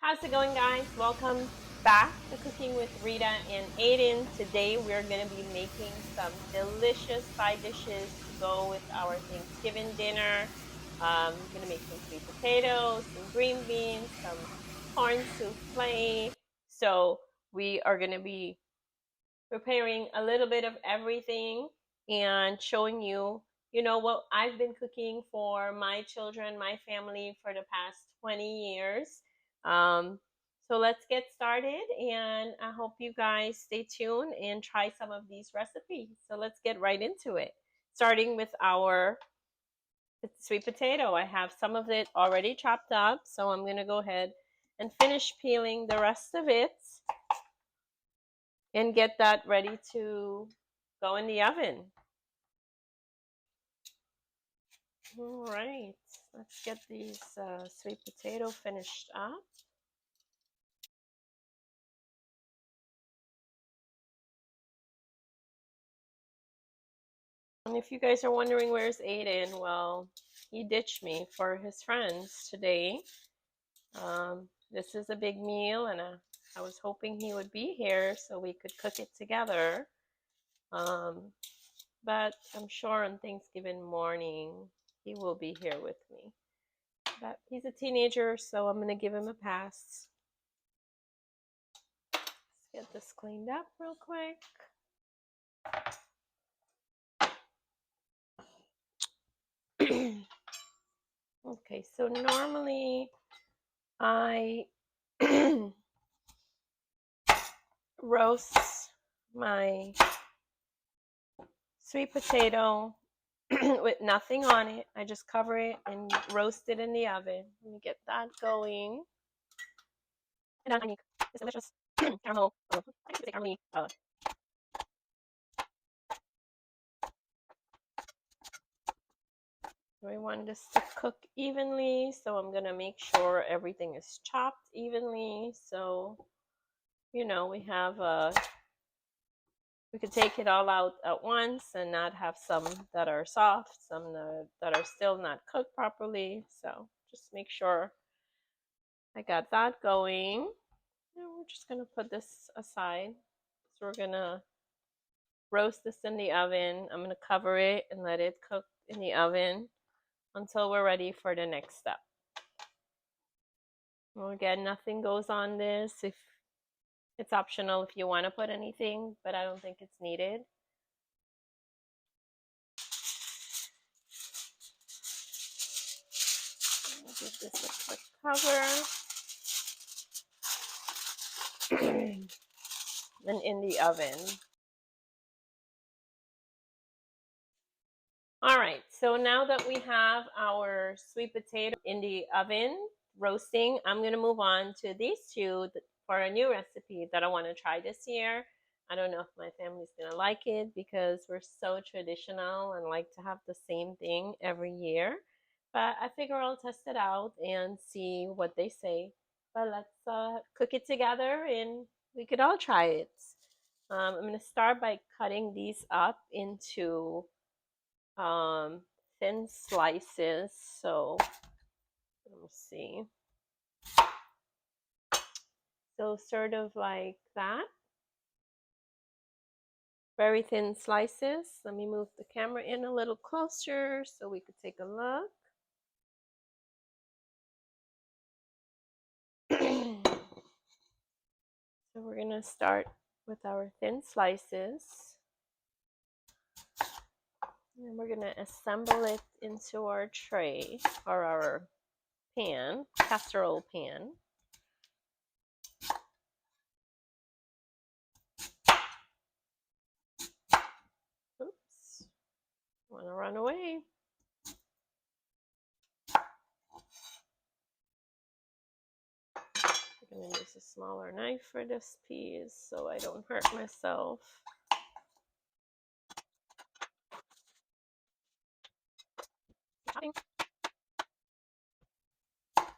How's it going, guys? Welcome back to Cooking with Rita and Aiden. Today we're going to be making some delicious side dishes to go with our Thanksgiving dinner. We're going to make some sweet potatoes, some green beans, some corn soufflé. So we are going to be preparing a little bit of everything and showing you, what I've been cooking for my children, my family for the past 20 years. Um, so let's get started, and I hope you guys stay tuned and try some of these recipes. So let's get right into it. Starting with our sweet potato. I have some of it already chopped up, so I'm going to go ahead and finish peeling the rest of it and get that ready to go in the oven. All right, let's get these sweet potato finished up. And if you guys are wondering where's Aiden, well, he ditched me for his friends today. This is a big meal, and I was hoping he would be here so we could cook it together. But I'm sure on Thanksgiving morning he will be here with me. But he's a teenager, so I'm going to give him a pass. Let's get this cleaned up real quick. Okay, so normally I roast my sweet potato with nothing on it. I just cover it and roast it in the oven. Let me get that going. And then I make this delicious caramel. I should say caramel. I want this to cook evenly, so I'm gonna make sure everything is chopped evenly. So, we have we could take it all out at once and not have some that are soft, some that are still not cooked properly. So just make sure I got that going. And we're just gonna put this aside. So we're gonna roast this in the oven. I'm gonna cover it and let it cook in the oven until we're ready for the next step. Well, again, nothing goes on this. If it's optional if you want to put anything, but I don't think it's needed. Give this a quick cover. And in the oven. All right, so now that we have our sweet potato in the oven roasting, I'm going to move on to these two for a new recipe that I want to try this year. I don't know if my family's going to like it because we're so traditional and like to have the same thing every year. But I figure I'll test it out and see what they say. But let's cook it together and we could all try it. I'm going to start by cutting these up into thin slices. So let me see. So sort of like that. Very thin slices. Let me move the camera in a little closer so we could take a look. So we're going to start with our thin slices. And we're going to assemble it into our tray or our pan, casserole pan. Oops, want to run away. I'm going to use a smaller knife for this piece so I don't hurt myself.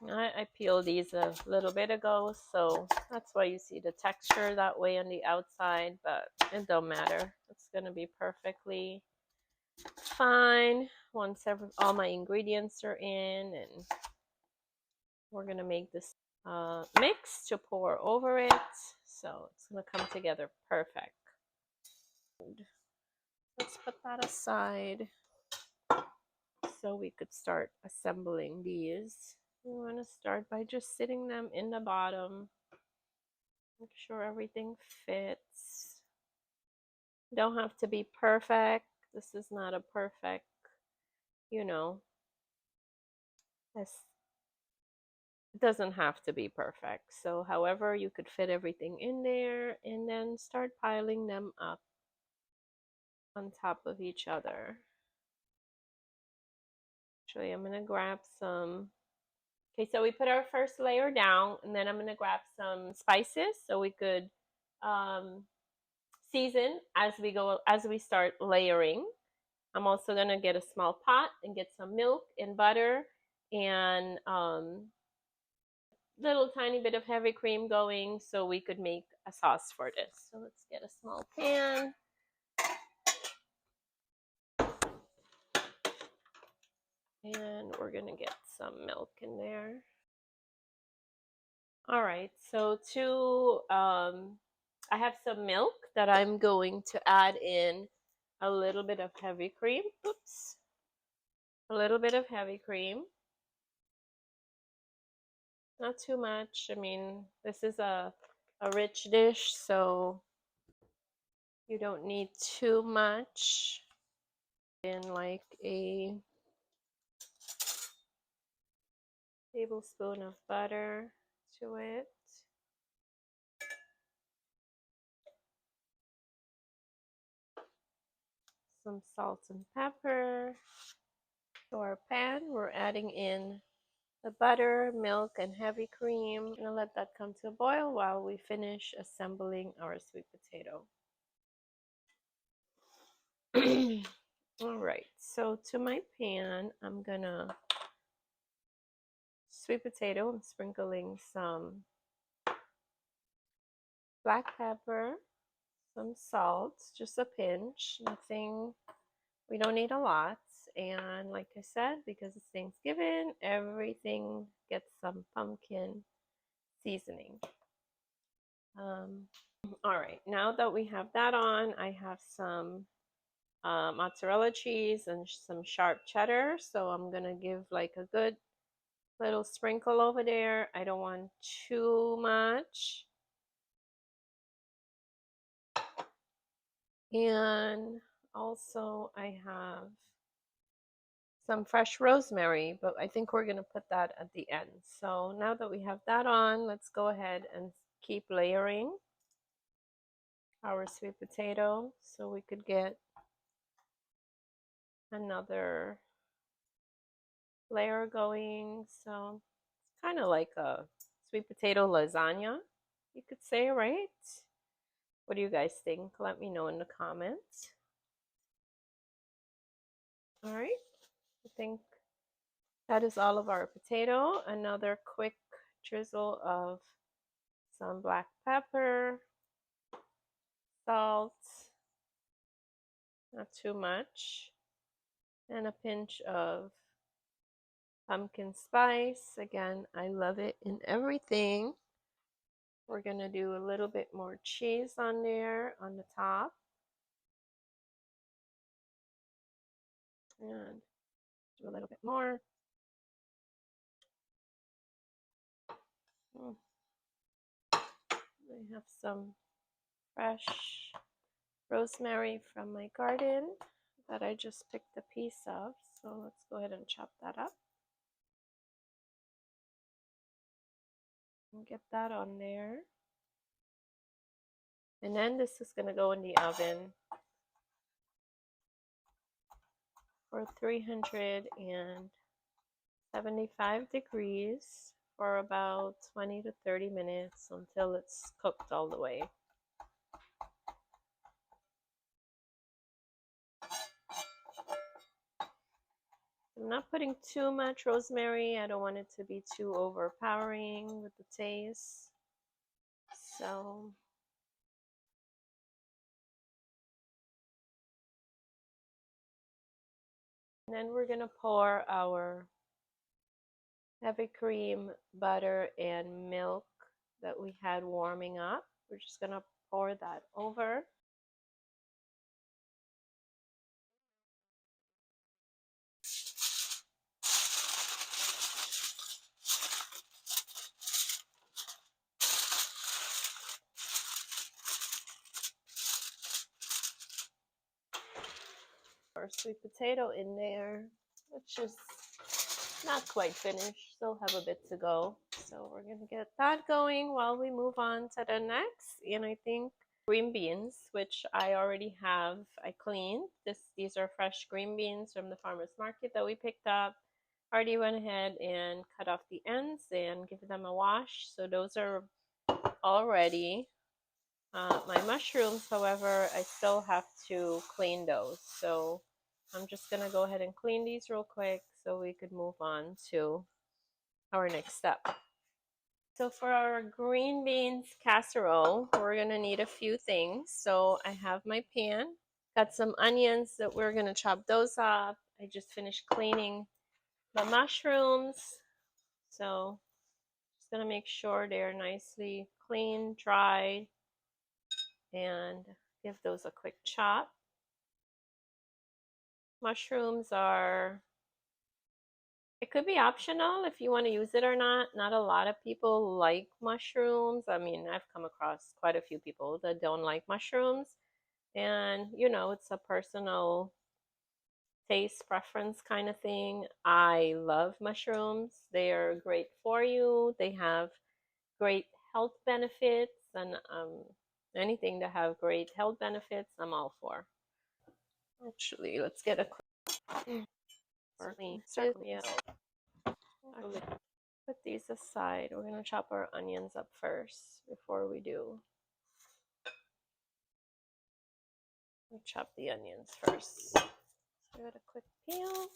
I peeled these a little bit ago, so that's why you see the texture that way on the outside, but it don't matter. It's going to be perfectly fine once all my ingredients are in, and we're going to make this mix to pour over it. So it's going to come together perfect. Let's put that aside so we could start assembling these. We want to start by just sitting them in the bottom. Make sure everything fits. Don't have to be perfect. This is not a perfect, you know, this, it doesn't have to be perfect. So however you could fit everything in there and then start piling them up on top of each other. Actually, I'm going to grab some. Okay, so we put our first layer down, and then I'm going to grab some spices so we could um, season as we go, as we start layering. I'm also going to get a small pot and get some milk and butter and little tiny bit of heavy cream going so we could make a sauce for this. So let's get a small pan. And we're going to get some milk in there. All right, so I have some milk that I'm going to add in a little bit of heavy cream. Oops. A little bit of heavy cream. Not too much. I mean, this is a rich dish, so you don't need too much. In like a tablespoon of butter to it. Some salt and pepper. To our pan, we're adding in the butter, milk, and heavy cream. I'm gonna let that come to a boil while we finish assembling our sweet potato. All right, so to my pan, I'm gonna sweet potato. I'm sprinkling some black pepper, some salt, just a pinch, nothing, we don't need a lot. And like I said, because it's Thanksgiving, everything gets some pumpkin seasoning. All right, now that we have that on, I have some mozzarella cheese and some sharp cheddar. So I'm gonna give like a good little sprinkle over there. I don't want too much. And also I have some fresh rosemary, but I think we're gonna put that at the end. So now that we have that on, let's go ahead and keep layering our sweet potato so we could get another layer going. So it's kind of like a sweet potato lasagna, you could say, right? What do you guys think? Let me know in the comments. All right, I think that is all of our potato. Another quick drizzle of some black pepper, salt, not too much, and a pinch of pumpkin spice. Again, I love it in everything. We're going to do a little bit more cheese on there on the top. And do a little bit more. I have some fresh rosemary from my garden that I just picked a piece of. So let's go ahead and chop that up. And get that on there. And then this is going to go in the oven for 375 degrees for about 20 to 30 minutes until it's cooked all the way. I'm not putting too much rosemary. I don't want it to be too overpowering with the taste. So and then we're going to pour our heavy cream, butter, and milk that we had warming up. We're just gonna pour that over. Our sweet potato in there, which is not quite finished, still have a bit to go. So we're gonna get that going while we move on to the next. And I think green beans, which I already have, I cleaned. These are fresh green beans from the farmer's market that we picked up. Already went ahead and cut off the ends and give them a wash. So those are all ready. My mushrooms, however, I still have to clean those. So I'm just gonna go ahead and clean these real quick so we could move on to our next step. So for our green beans casserole, we're gonna need a few things. So I have my pan, got some onions that we're gonna chop those up. I just finished cleaning the mushrooms. So just gonna make sure they're nicely clean, dried, and give those a quick chop. Mushrooms are, it could be optional if you want to use it or not. Not a lot of people like mushrooms. I mean, I've come across quite a few people that don't like mushrooms. And, you know, it's a personal taste preference kind of thing. I love mushrooms. They are great for you. They have great health benefits, and anything that have great health benefits, I'm all for. Actually, let's get a for me. Yeah. Okay. Put these aside. We're gonna chop our onions up first before we do. We'll chop the onions first. Give it a quick peel.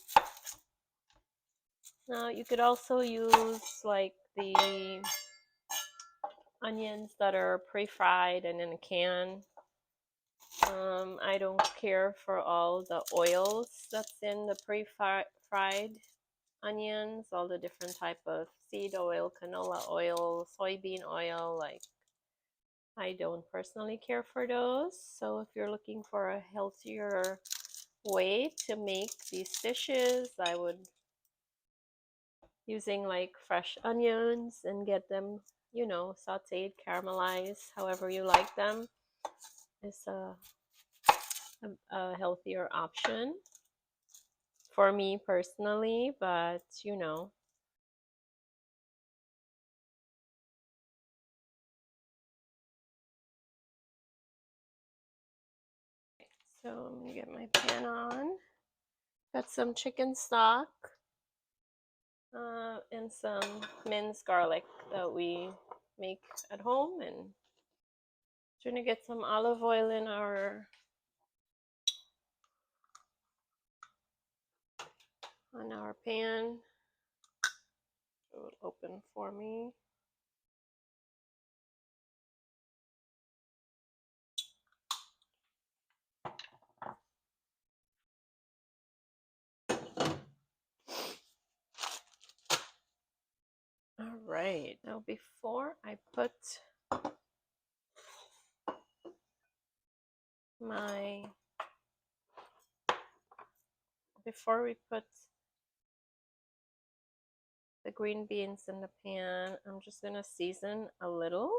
Now you could also use like the onions that are pre-fried and in a can. I don't care for all the oils that's in the pre-fried onions, all the different type of seed oil, canola oil, soybean oil. Like, I don't personally care for those. So if you're looking for a healthier way to make these dishes, I would using like fresh onions and get them, you know, sauteed, caramelized, however you like them, is a healthier option for me personally, but you know. So I'm gonna get my pan on. Got some chicken stock and some minced garlic that we make at home, and trying to get some olive oil in our pan. It will open for me. All right, now before I put my, before we put the green beans in the pan, I'm just gonna season a little.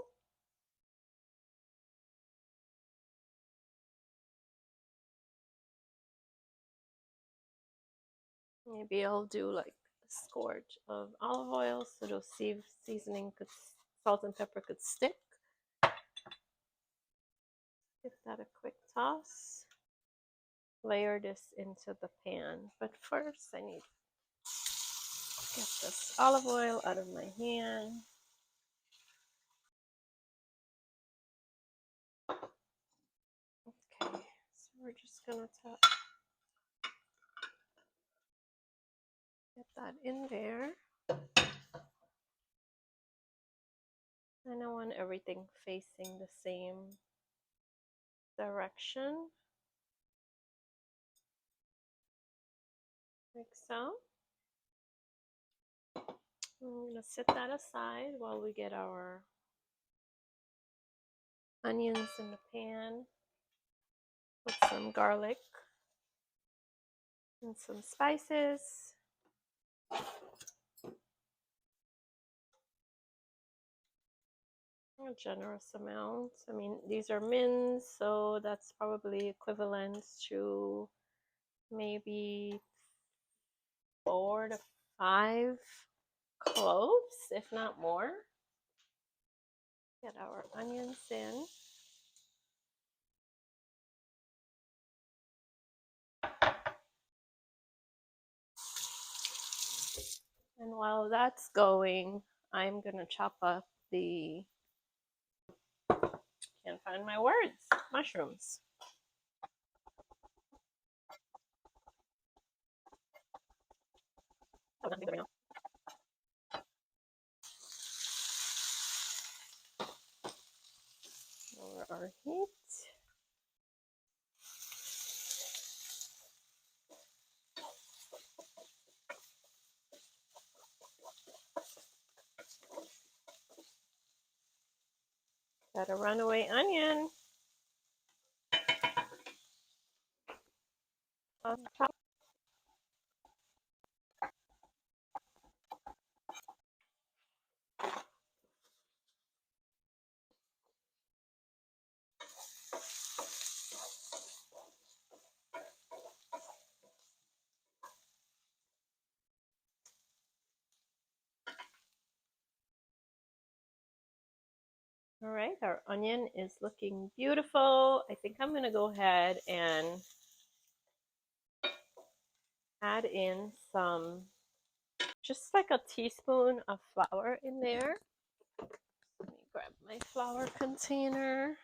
Maybe I'll do like a squirt of olive oil so those seasoning could, salt and pepper could stick. Give that a quick toss. Layer this into the pan. But first I need to get this olive oil out of my hand. Okay, so we're just gonna get that in there. And I want everything facing the same direction, like so. I'm going to set that aside while we get our onions in the pan. Put some garlic and some spices. A generous amount. I mean, these are mins, so that's probably equivalent to maybe 4 to 5 cloves, if not more. Get our onions in. And while that's going, I'm gonna chop up the, can't find my words, mushrooms. Lower our heat. Got a runaway onion. Chop. All right, our onion is looking beautiful. I think I'm gonna go ahead and add in some, just like a teaspoon of flour in there. Let me grab my flour container.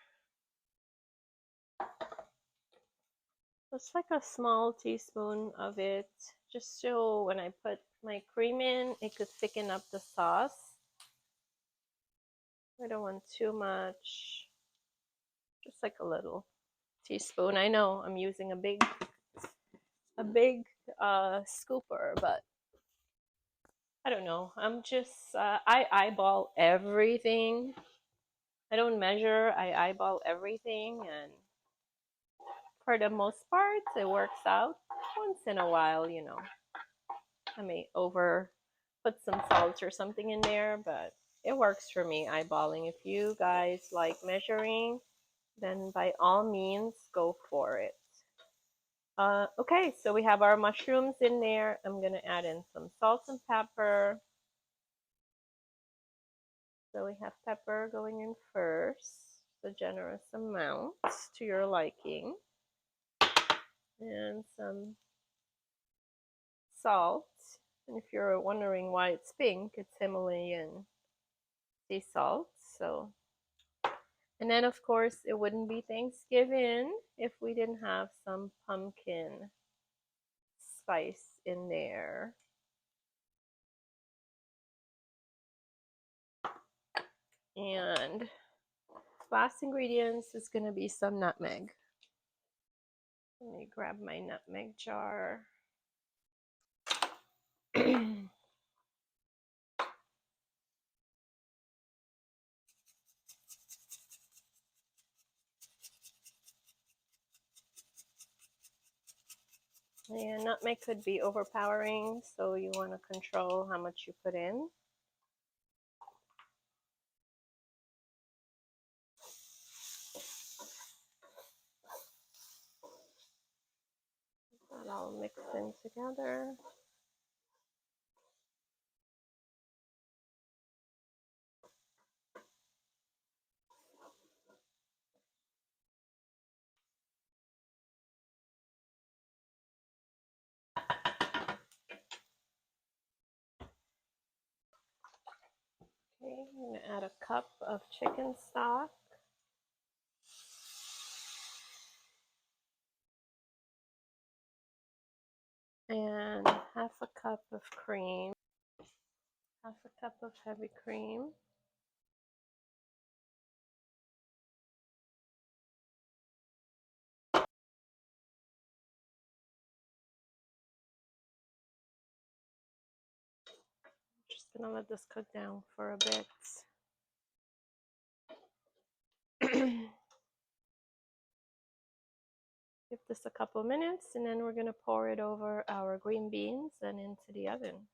Just like a small teaspoon of it, just so when I put my cream in, it could thicken up the sauce. I don't want too much, just like a little teaspoon. I know I'm using a big scooper, but I don't know. I'm just I eyeball everything. I don't measure. I eyeball everything, and for the most part, it works out. Once in a while, you know, I may over put some salt or something in there, but it works for me eyeballing. If you guys like measuring, then by all means go for it. Okay, so we have our mushrooms in there. I'm gonna add in some salt and pepper. So we have pepper going in first, a generous amount to your liking, and some salt. And if you're wondering why it's pink, it's Himalayan sea salt. So, and then of course it wouldn't be Thanksgiving if we didn't have some pumpkin spice in there. And last ingredients is going to be some nutmeg. Let me grab my nutmeg jar. Yeah, nutmeg could be overpowering, so you want to control how much you put in. That all mix in together. Okay, I'm going to add a cup of chicken stock. And half a cup of cream, half a cup of heavy cream. Just gonna let this cook down for a bit. Give this a couple minutes and then we're gonna pour it over our green beans and into the oven.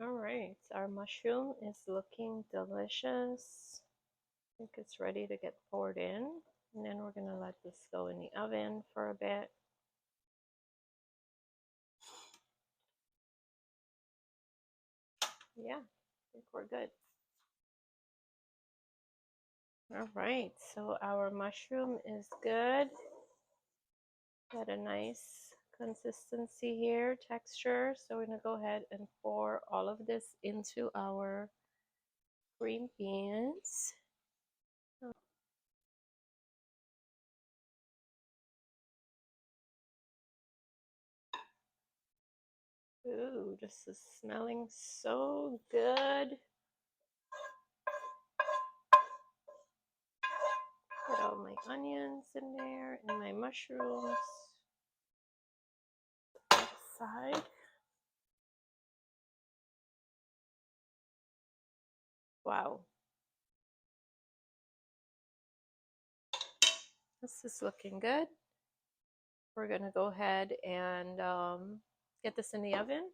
All right, our mushroom is looking delicious. I think it's ready to get poured in. And then we're gonna let this go in the oven for a bit. Yeah, I think we're good. All right, so our mushroom is good. Got a nice consistency here, texture. So we're gonna go ahead and pour all of this into our green beans. Ooh, this is smelling so good. Put all my onions in there and my mushrooms. Side. Wow. This is looking good. We're gonna go ahead and get this in the oven.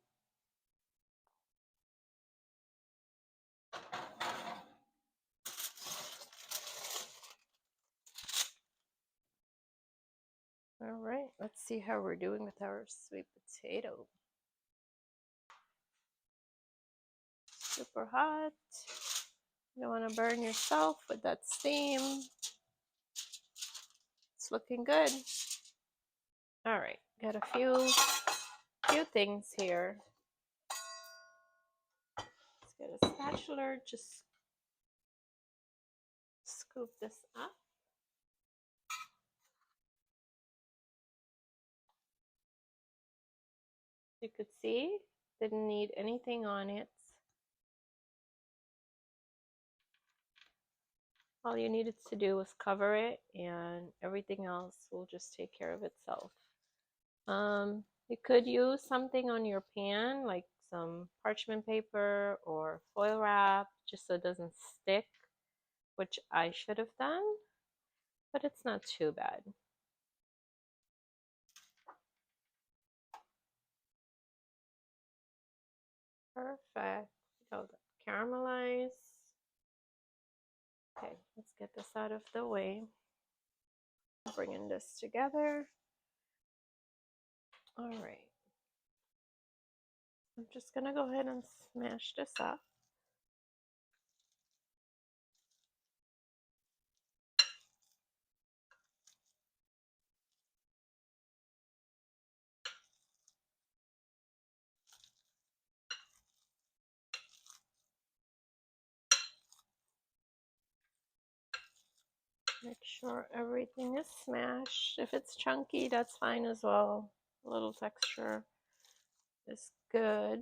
All right, let's see how we're doing with our sweet potato. Super hot. You don't want to burn yourself with that steam. It's looking good. All right, got a few things here. Let's get a spatula, just scoop this up. You could see, didn't need anything on it. All you needed to do was cover it and everything else will just take care of itself. You could use something on your pan, like some parchment paper or foil wrap, just so it doesn't stick, which I should have done, but it's not too bad. Perfect. Oh, caramelize. Okay, let's get this out of the way. Bringing this together. All right. I'm just gonna go ahead and smash this up. Make sure everything is smashed. If it's chunky, that's fine as well. A little texture is good.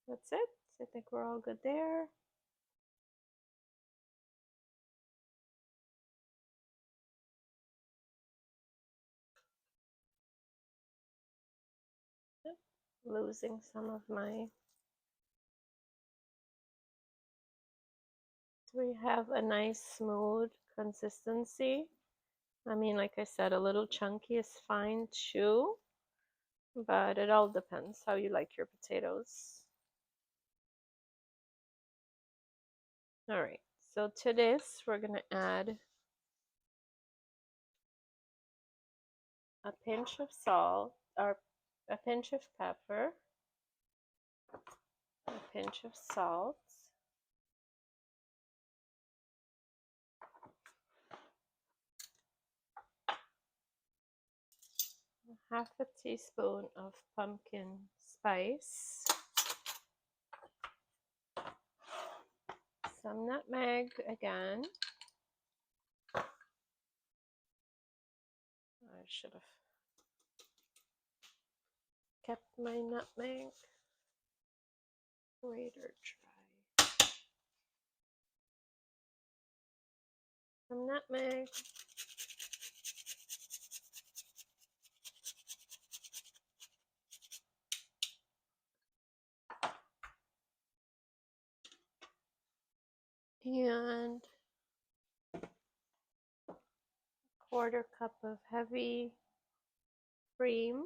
That's it. I think we're all good there. Yep. Losing some of my... We have a nice smooth consistency. I mean, like I said, a little chunky is fine too, but it all depends how you like your potatoes. All right, so to this, we're gonna add a pinch of salt, or a pinch of pepper, a pinch of salt, half a teaspoon of pumpkin spice, some nutmeg again. I should have kept my nutmeg. Sweet or dry. Some nutmeg. And 1/4 cup of heavy cream.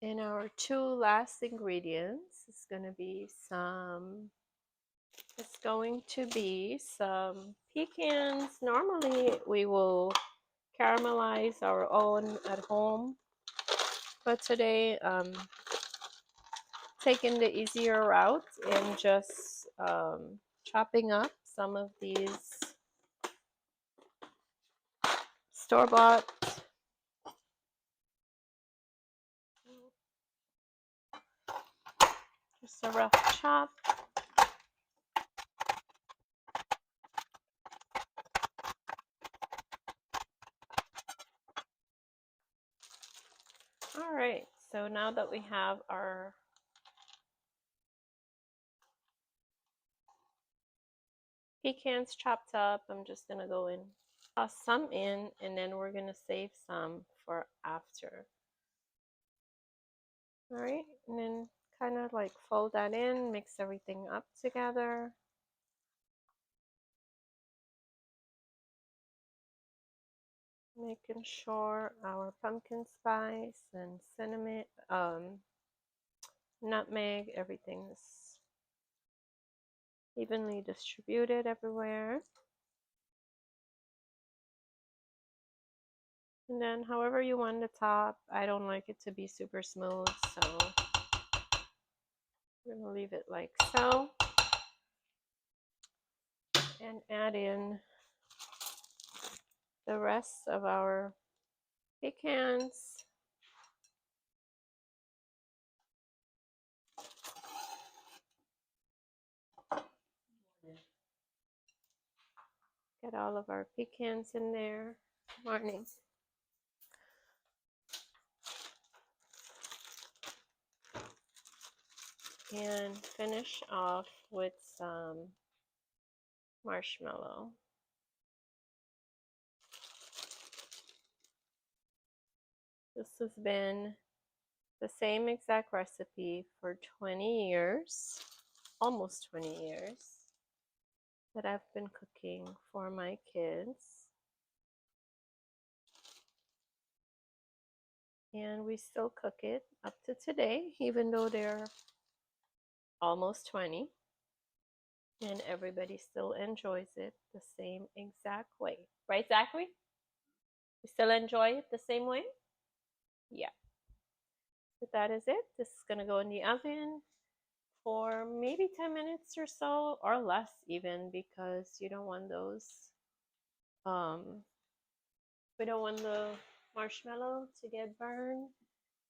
And our 2 last ingredients is going to be some pecans. Normally we will caramelize our own at home, but today taking the easier route and just chopping up some of these store-bought just a rough chop. All right, so now that we have our pecans chopped up, I'm just gonna go and toss some in, and then we're gonna save some for after. All right, and then kind of like fold that in, mix everything up together. Making sure our pumpkin spice and cinnamon, nutmeg, everything is evenly distributed everywhere. And then however you want the top, I don't like it to be super smooth, so I'm gonna leave it like so. And add in the rest of our pecans. Get all of our pecans in there. Morning. And finish off with some marshmallow. This has been the same exact recipe for 20 years, almost 20 years, that I've been cooking for my kids. And we still cook it up to today, even though they're almost 20. And everybody still enjoys it the same exact way. Right, Zachary? You still enjoy it the same way? Yeah. So that is it. This is going to go in the oven for maybe 10 minutes or so, or less even, because you don't want those, we don't want the marshmallow to get burned.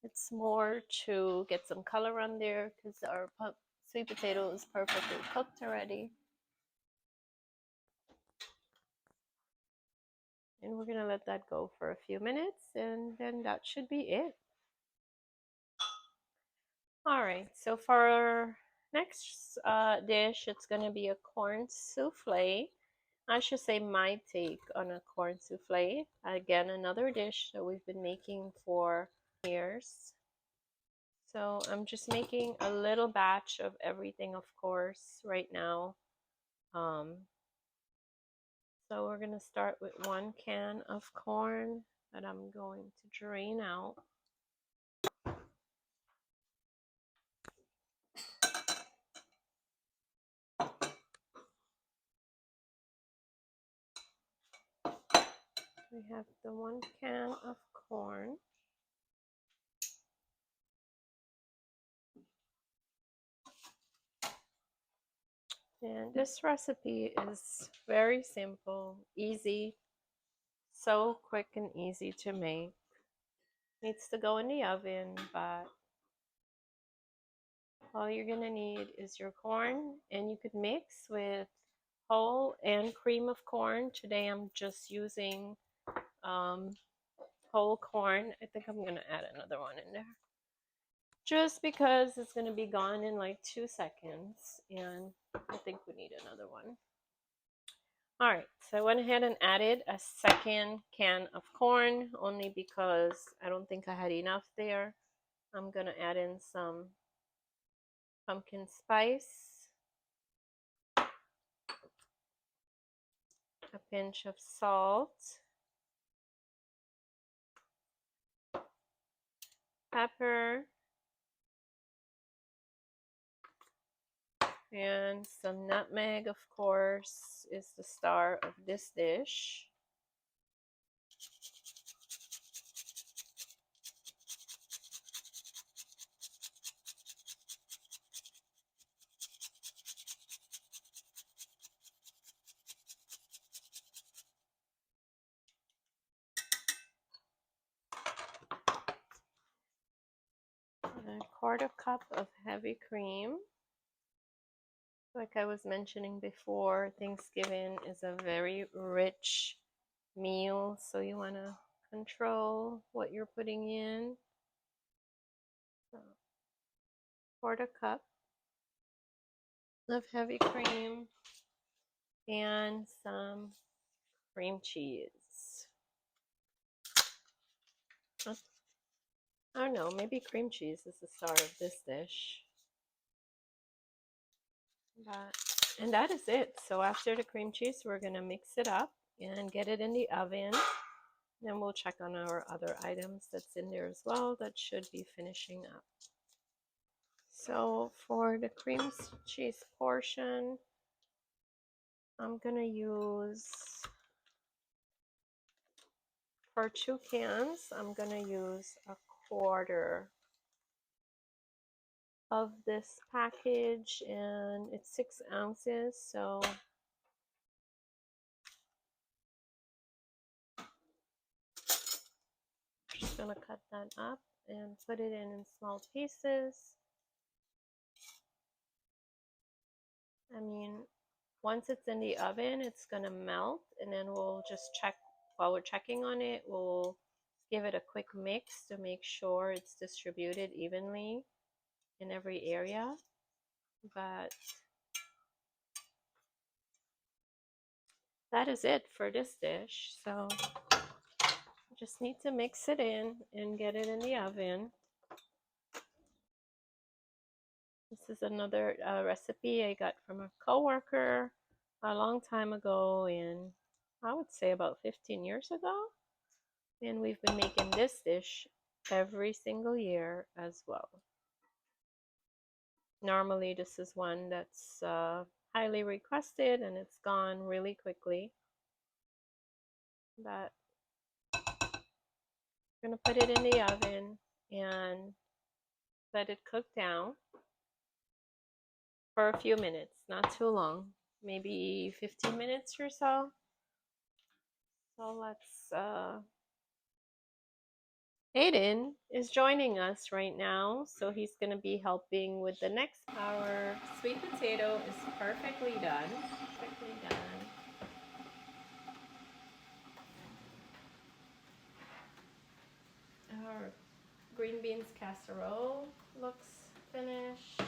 It's more to get some color on there because our sweet potato is perfectly cooked already. And we're gonna let that go for a few minutes, and then that should be it. All right, so for our next dish, it's gonna be a corn souffle. I should say my take on a corn souffle. Again, another dish that we've been making for years. So I'm just making a little batch of everything, of course, right now. So we're gonna start with 1 can of corn that I'm going to drain out. We have the 1 can of corn. And this recipe is very simple, easy, so quick and easy to make. Needs to go in the oven, but all you're gonna need is your corn, and you could mix with whole and cream of corn. Today I'm just using whole corn. I think I'm gonna add another one in there. just because it's going to be gone in like 2 seconds, and I think we need another one. All right, so I went ahead and added a second can of corn only because I don't think I had enough there. I'm going to add in some pumpkin spice, a pinch of salt, pepper, and some nutmeg, of course, is the star of this dish. And a quarter cup of heavy cream. Like I was mentioning before, Thanksgiving is a very rich meal, so you want to control what you're putting in. So, quarter cup of heavy cream and some cream cheese. I don't know, maybe cream cheese is the star of this dish. And that is it. So after the cream cheese, we're going to mix it up and get it in the oven. Then we'll check on our other items that's in there as well that should be finishing up. So for the cream cheese portion, I'm going to use, for 2 cans, I'm going to use a quarter of this package, and it's 6 ounces, so I'm just going to cut that up and put it in small pieces. I mean, once it's in the oven, it's going to melt, and then we'll just check, while we're checking on it, we'll give it a quick mix to make sure it's distributed evenly in every area. But that is it for this dish. So just need to mix it in and get it in the oven. This is another recipe I got from a coworker a long time ago, and I would say about 15 years ago. And we've been making this dish every single year as well. Normally, this is one that's highly requested, and it's gone really quickly. But I'm going to put it in the oven and let it cook down for a few minutes, not too long, maybe 15 minutes or so. So let's, Aiden is joining us right now, so he's going to be helping with the next. Our sweet potato is perfectly done. Perfectly done. Our green beans casserole looks finished.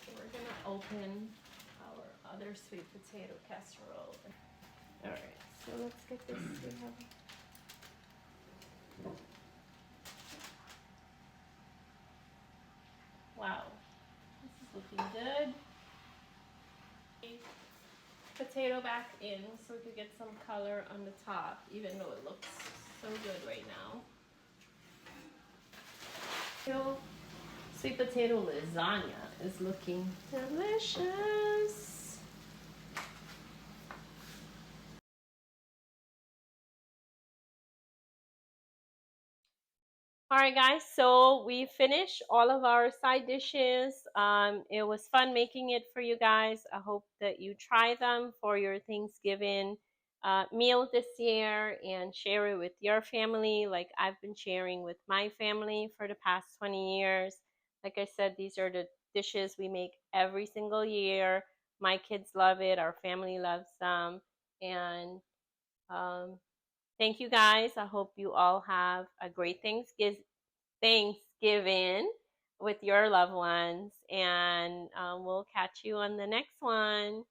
We're gonna open our other sweet potato casserole. All right, so let's get this. We have. Wow, this is looking good. Potato back in so we could get some color on the top, even though it looks so good right now. Sweet potato lasagna is looking delicious. All right, guys, so we finished all of our side dishes. It was fun making it for you guys. I hope that you try them for your Thanksgiving meal this year and share it with your family like I've been sharing with my family for the past 20 years. Like I said, these are the dishes we make every single year. My kids love it. Our family loves them. And um, thank you guys. I hope you all have a great Thanksgiving with your loved ones. And we'll catch you on the next one.